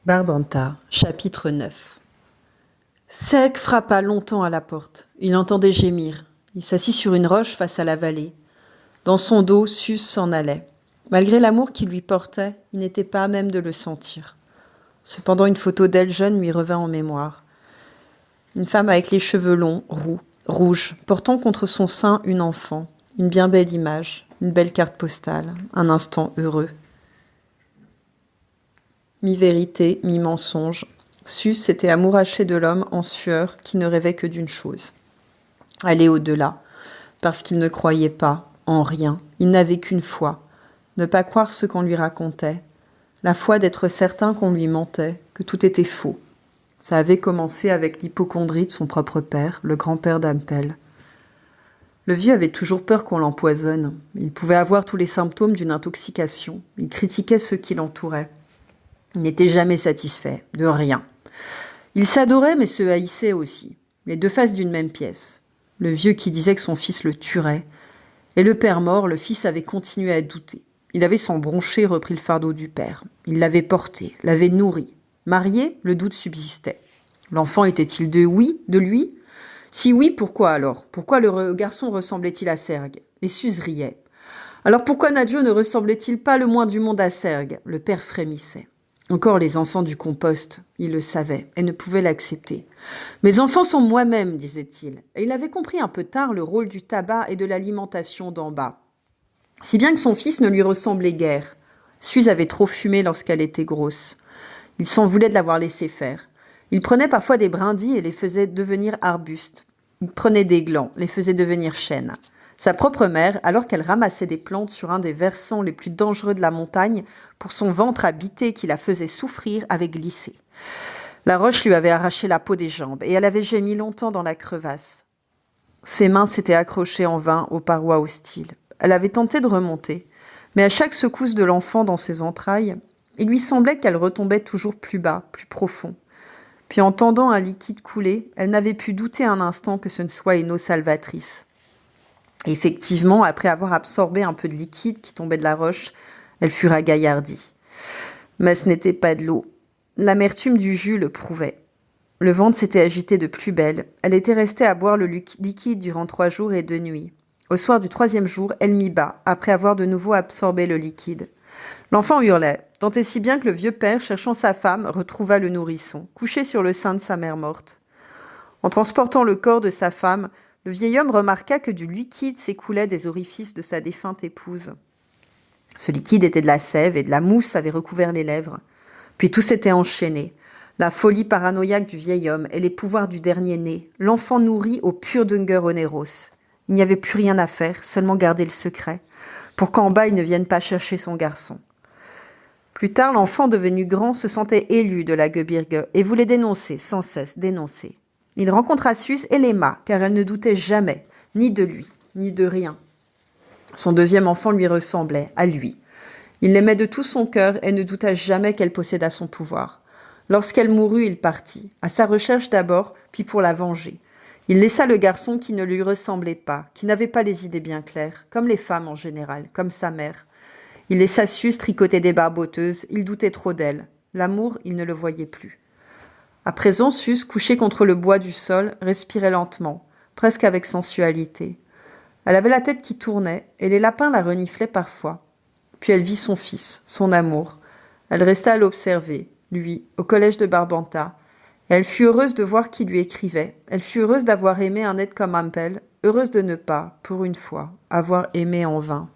Barbanta, chapitre 9. Sec frappa longtemps à la porte. Il entendait gémir. Il s'assit sur une roche face à la vallée. Dans son dos, Sus s'en allait. Malgré l'amour qu'il lui portait, il n'était pas à même de le sentir. Cependant, une photo d'elle jeune lui revint en mémoire. Une femme avec les cheveux longs, roux, rouges, portant contre son sein une enfant. Une bien belle image, une belle carte postale, un instant heureux. Mi-vérité, mi-mensonge, Sus s'était amouraché de l'homme en sueur qui ne rêvait que d'une chose. Aller au-delà, parce qu'il ne croyait pas en rien. Il n'avait qu'une foi, ne pas croire ce qu'on lui racontait, la foi d'être certain qu'on lui mentait, que tout était faux. Ça avait commencé avec l'hypocondrie de son propre père, le grand-père d'Ampel. Le vieux avait toujours peur qu'on l'empoisonne. Il pouvait avoir tous les symptômes d'une intoxication. Il critiquait ceux qui l'entouraient. Il n'était jamais satisfait, de rien. Il s'adorait mais se haïssait aussi, les deux faces d'une même pièce. Le vieux qui disait que son fils le tuerait, et le père mort, le fils avait continué à douter. Il avait sans broncher repris le fardeau du père. Il l'avait porté, l'avait nourri. Marié, le doute subsistait. L'enfant était-il de lui? Si oui, pourquoi alors? Pourquoi le garçon ressemblait-il à Serge? Et Sus riait. Alors pourquoi Nadjo ne ressemblait-il pas le moins du monde à Serge? Le père frémissait. Encore les enfants du compost, il le savait et ne pouvait l'accepter. Mes enfants sont moi-même, disait-il, et il avait compris un peu tard le rôle du tabac et de l'alimentation d'en bas. Si bien que son fils ne lui ressemblait guère. Suze avait trop fumé lorsqu'elle était grosse. Il s'en voulait de l'avoir laissé faire. Il prenait parfois des brindilles et les faisait devenir arbustes. Il prenait des glands, les faisait devenir chênes. Sa propre mère, alors qu'elle ramassait des plantes sur un des versants les plus dangereux de la montagne, pour son ventre habité qui la faisait souffrir, avait glissé. La roche lui avait arraché la peau des jambes et elle avait gémi longtemps dans la crevasse. Ses mains s'étaient accrochées en vain aux parois hostiles. Elle avait tenté de remonter, mais à chaque secousse de l'enfant dans ses entrailles, il lui semblait qu'elle retombait toujours plus bas, plus profond. Puis entendant un liquide couler, elle n'avait pu douter un instant que ce ne soit une eau salvatrice. Effectivement, après avoir absorbé un peu de liquide qui tombait de la roche, elle fut ragaillardie. Mais ce n'était pas de l'eau. L'amertume du jus le prouvait. Le ventre s'était agité de plus belle. Elle était restée à boire le liquide durant 3 jours et 2 nuits. Au soir du 3e jour, elle mit bas, après avoir de nouveau absorbé le liquide. L'enfant hurlait, tant et si bien que le vieux père, cherchant sa femme, retrouva le nourrisson, couché sur le sein de sa mère morte. En transportant le corps de sa femme, le vieil homme remarqua que du liquide s'écoulait des orifices de sa défunte épouse. Ce liquide était de la sève et de la mousse avait recouvert les lèvres. Puis tout s'était enchaîné. La folie paranoïaque du vieil homme et les pouvoirs du dernier-né, l'enfant nourri au pur d'Unger Oneros. Il n'y avait plus rien à faire, seulement garder le secret, pour qu'en bas il ne vienne pas chercher son garçon. Plus tard, l'enfant devenu grand se sentait élu de la Gebirge et voulait dénoncer, sans cesse dénoncer. Il rencontra Sus et l'aima, car elle ne doutait jamais, ni de lui, ni de rien. Son 2e enfant lui ressemblait, à lui. Il l'aimait de tout son cœur et ne douta jamais qu'elle possédât son pouvoir. Lorsqu'elle mourut, il partit, à sa recherche d'abord, puis pour la venger. Il laissa le garçon qui ne lui ressemblait pas, qui n'avait pas les idées bien claires, comme les femmes en général, comme sa mère. Il laissa Sus tricoter des barboteuses, il doutait trop d'elle. L'amour, il ne le voyait plus. À présent, Sus, couchée contre le bois du sol, respirait lentement, presque avec sensualité. Elle avait la tête qui tournait, et les lapins la reniflaient parfois. Puis elle vit son fils, son amour. Elle resta à l'observer, lui, au collège de Barbanta. Et elle fut heureuse de voir qu'il lui écrivait. Elle fut heureuse d'avoir aimé un être comme Ampel, heureuse de ne pas, pour une fois, avoir aimé en vain.